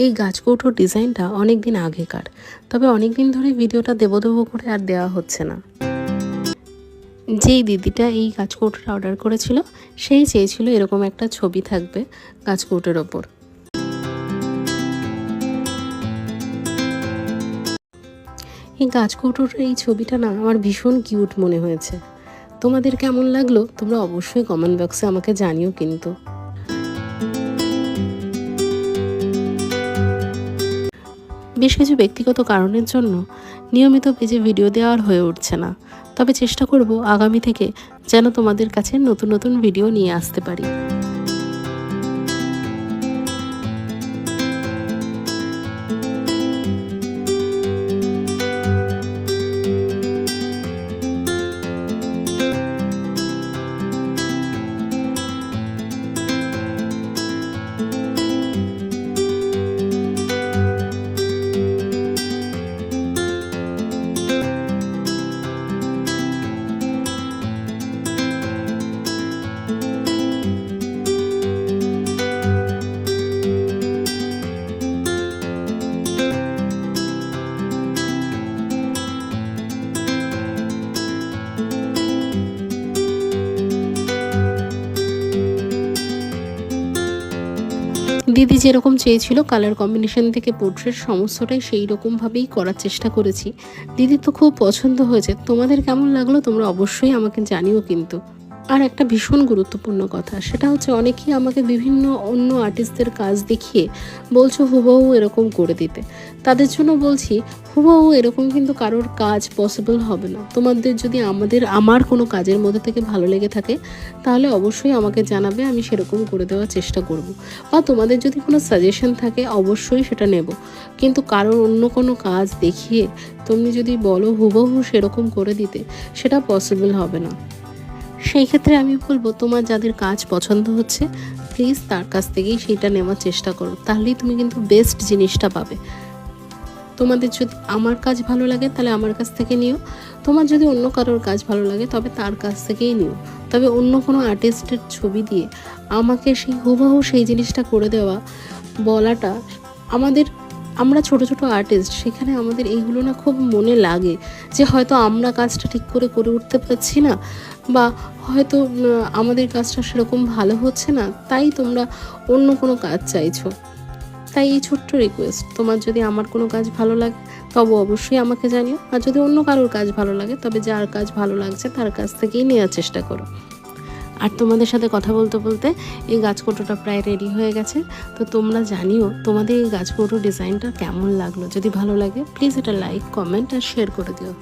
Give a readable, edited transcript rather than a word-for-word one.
এই গাছকৌটোর ডিজাইনটা অনেক দিন আগেকার, তবে অনেক দিন ধরে ভিডিওটা দেবো করে আর দেওয়া হচ্ছে না। যেই দিদিটা এই গাছকৌটোটা অর্ডার করেছিল সেই চেয়েছিল এরকম একটা ছবি থাকবে গাছকৌটোর ওপর। এই গাছকৌটোর এই ছবিটা না আমার ভীষণ কিউট মনে হয়েছে। তোমাদের কেমন লাগলো তোমরা অবশ্যই কমেন্ট বক্সে আমাকে জানিও। কিন্তু বেশ কিছু ব্যক্তিগত কারণের জন্য নিয়মিত পেজে ভিডিও দেওয়া আর হয়ে উঠছে না, তবে চেষ্টা করব আগামী থেকে যেন তোমাদের কাছে নতুন নতুন ভিডিও নিয়ে আসতে পারি। দিদি যেরকম চেয়েছিল কালার কম্বিনেশন থেকে পোর্ট্রেট সমস্তটাই সেই রকমভাবেই করার চেষ্টা করেছি। দিদির তো খুব পছন্দ হয়েছে। তোমাদের কেমন লাগলো তোমরা অবশ্যই আমাকে জানিও। কিন্তু আর একটা ভীষণ গুরুত্বপূর্ণ কথা, সেটা হচ্ছে অনেকেই আমাকে বিভিন্ন অন্য আর্টিস্টদের কাজ দেখিয়ে বলছো হুবহু এরকম করে দিতে। তাদের জন্য বলছি হুবহু এরকম কিন্তু কারোর কাজ পসিবল হবে না। তোমাদের যদি আমার কোনো কাজের মধ্যে থেকে ভালো লেগে থাকে তাহলে অবশ্যই আমাকে জানাবে, আমি সেরকম করে দেওয়ার চেষ্টা করব। বা তোমাদের যদি কোনো সাজেশন থাকে অবশ্যই সেটা নেব। কিন্তু কারোর অন্য কোনো কাজ দেখিয়ে তুমি যদি বলো হুবহু সেরকম করে দিতে, সেটা পসিবল হবে না। সেই ক্ষেত্রে আমি বলবো তোমার যাদের কাজ পছন্দ হচ্ছে প্লিজ তার কাছ থেকেই সেইটা নেওয়ার চেষ্টা করো, তাহলেই তুমি কিন্তু বেস্ট জিনিসটা পাবে। তোমাদের যদি আমার কাজ ভালো লাগে তাহলে আমার কাছ থেকে নিও, তোমার যদি অন্য কারোর কাজ ভালো লাগে তবে তার কাছ থেকেই নিও। তবে অন্য কোনো আর্টিস্টের ছবি দিয়ে আমাকে সেই হুবহু সেই জিনিসটা করে দেওয়া বলাটা, আমরা ছোট ছোট আর্টিস্ট, সেখানে আমাদের এইগুলো না খুব মনে লাগে যে হয়তো আমরা কাজটা ঠিক করে উঠতে পারছি না, বা হয়তো আমাদের কাজটা সেরকম ভালো হচ্ছে না, তাই তোমরা অন্য কোনো কাজ চাইছো। তাই এই ছোট্ট রিকোয়েস্ট, তোমার যদি আমার কোনো কাজ ভালো লাগে তবে অবশ্যই আমাকে জানিও। আর যদি অন্য কারোর কাজ ভালো লাগে তবে যার কাজ ভালো লাগছে তার কাছ থেকেই নেওয়ার চেষ্টা করো। আর তোমাদের সাথে কথা বলতে বলতে এই গাছকৌটোটা প্রায় রেডি হয়ে গেছে। তো তোমরা জানিও তোমাদের এই গাছকৌটো ডিজাইনটা কেমন লাগলো। যদি ভালো লাগে প্লিজ এটা লাইক, কমেন্ট আর শেয়ার করে দিও।